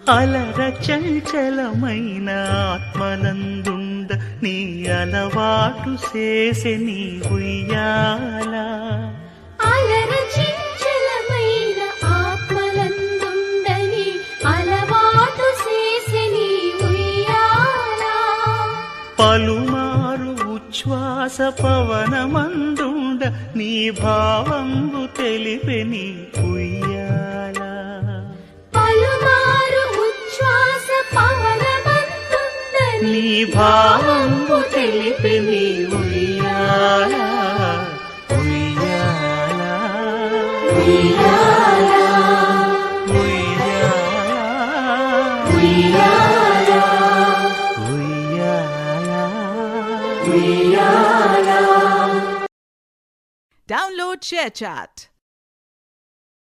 అలర చంచలమైన ఆత్మనందుండ నీ అలవాటు చేసే నీ ఉయ్యాల. అలర చంచలమైన ఆత్మనందుండ నీ అలవాటు చేసే నీ ఉయ్యాల. పలుమారు ఉచ్ఛ్వాస పవనమందుండ నీ భావంబు తెలిపే నీ ఉయ్యాల. నీ భావంబు తెలిపే నీ ఉయ్యాల. ఉయ్యాల ఉయ్యాల ఉయ్యాల ఉయ్యాల. Download ShareChat.